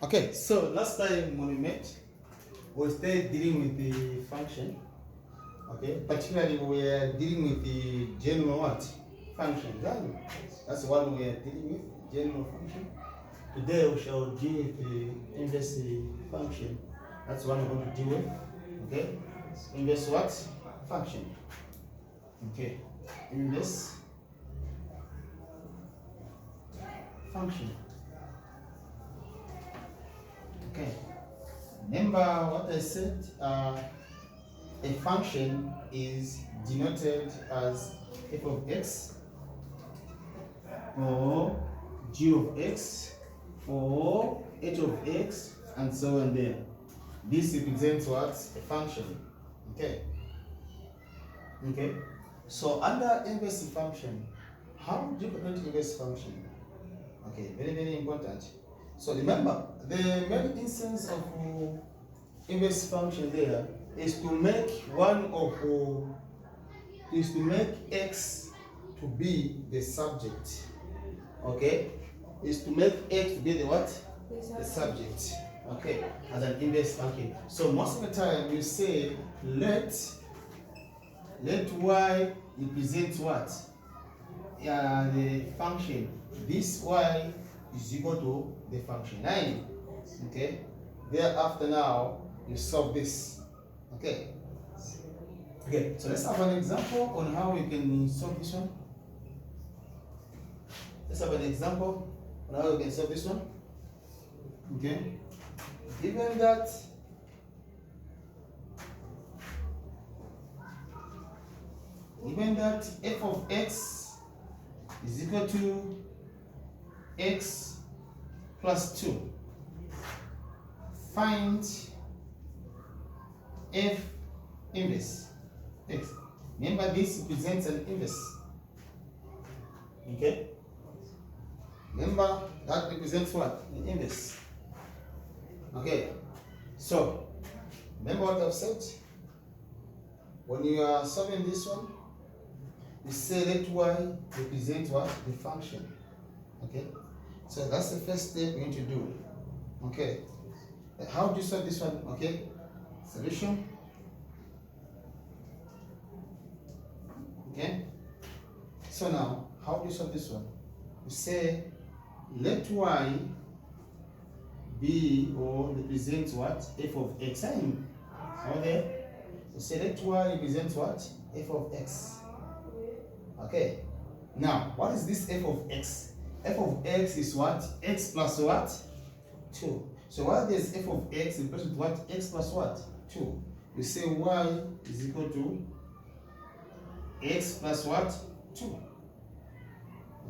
Okay, so last time when we met, we started dealing with the function. Okay, particularly we are dealing with the general what? Function. That's the one we are dealing with, general function. Today we shall deal with the inverse function. That's what we're going to deal with. Okay, inverse what? Function. Okay, inverse function. Okay, remember what I said, a function is denoted as f of x or g of x or h of x and so on there. This represents what? A function. Okay. Okay. So under inverse function, how do you calculate inverse function? Okay, very, very important. So remember, the main instance of inverse function there is to make x to be the subject. Okay, is to make x to be the what? The subject. Okay, as an inverse function. So most of the time you say let y represent what? The function. This y is equal to the function 9. Okay, thereafter now you solve this. Okay. Okay, so let's have an example on how we can solve this one. Let's have an example on how we can solve this one. Okay, given that f of x is equal to x plus 2, find f inverse x. Remember, this represents an inverse. Okay, remember that represents what? An inverse. Okay, so remember what I've said. When you are solving this one, you say let y represent what? The function. Okay, so that's the first step you need to do. Okay, how do you solve this one? Okay, solution. Okay, so now how do you solve this one? You say let y be or represent what? F of x. Okay, you say let y represent what? F of x. Okay, now what is this f of x? F of x is what? X plus what? 2. So what is f of x in place with what? X plus what? 2. You say y is equal to x plus what? 2.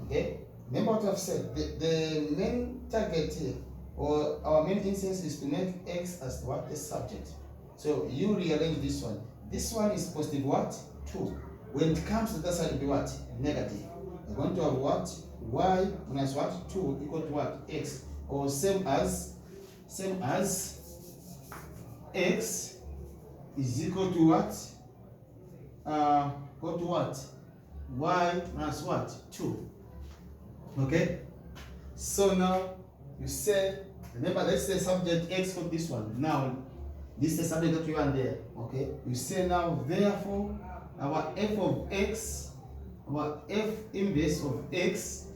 Okay? Remember what I've said. The main target here, or our main instance, is to make x as what? The subject. So you rearrange this one. This one is positive what? 2. When it comes to that side, it will be what? Negative. We're going to have what? Y minus what? 2 equal to what? X. Or same as x is equal to what? Equal to what? Y minus what? 2. Okay? So now you say, remember, let's say subject x for this one. Now, this is the subject that you want there. Okay? You say now, therefore, our f of x, our f inverse of x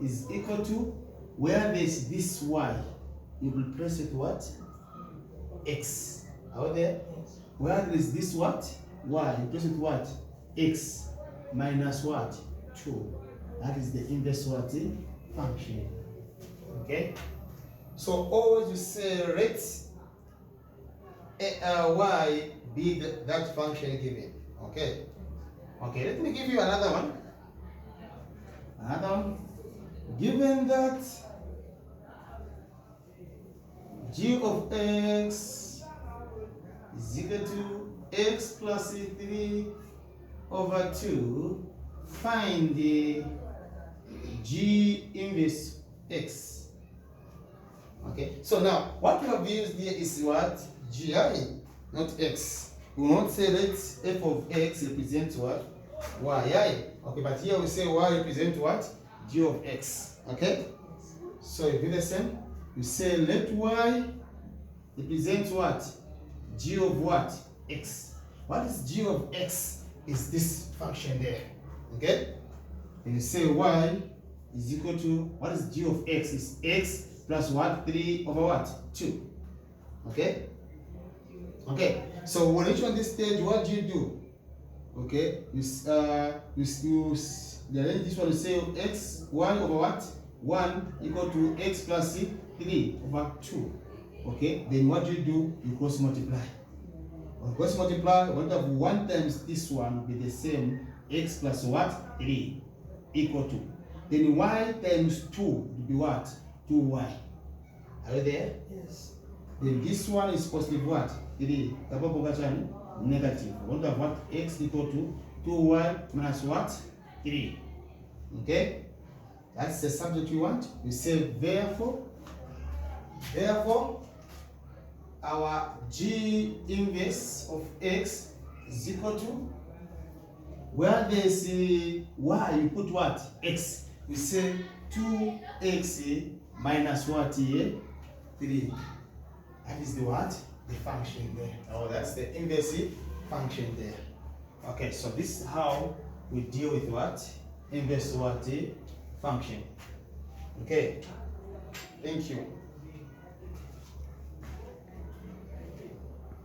is equal to, where there's this y, you will replace it what? X. Out there? Where there is this what? Y, you replace it what? X minus what? 2. That is the inverse what? Function. Okay? So always you say let y be that function given. Okay? Okay, let me give you another one. Given that g of x is equal to x plus 3 over 2, find the g inverse x. Okay, so now what we have used here is what? Gi, not x. We will not say let f of x represent what? Y. Okay, but here we say y represent what? G of x. Okay, so you do the same. You say let y represent what? G of what? X. What is G of X? Is this function there. Okay? And you say y is equal to, what is G of X? Is X plus what? 3 over what? 2. Okay? Okay. So when you reach on this stage, what do you do? Okay? You arrange this one to say x 1 over what? 1 equal to x plus 3 over 2. Okay? Then what do? You cross multiply. On cross multiply, what have 1 times this one will be the same, x plus what? 3 equal to. Then y times 2 will be what? 2y. Are you there? Yes. Then this one is positive what? 3. Negative. What have what? X equal to 2y minus what? 3. Okay? That's the subject we want. We say therefore, our G inverse of X is equal to, where there's y, you put what? X. We say 2x minus what here? 3. That is the what? The function there. Oh, that's the inverse function there. Okay, so this is how we deal with what? Inverse what? Function. Okay. Thank you.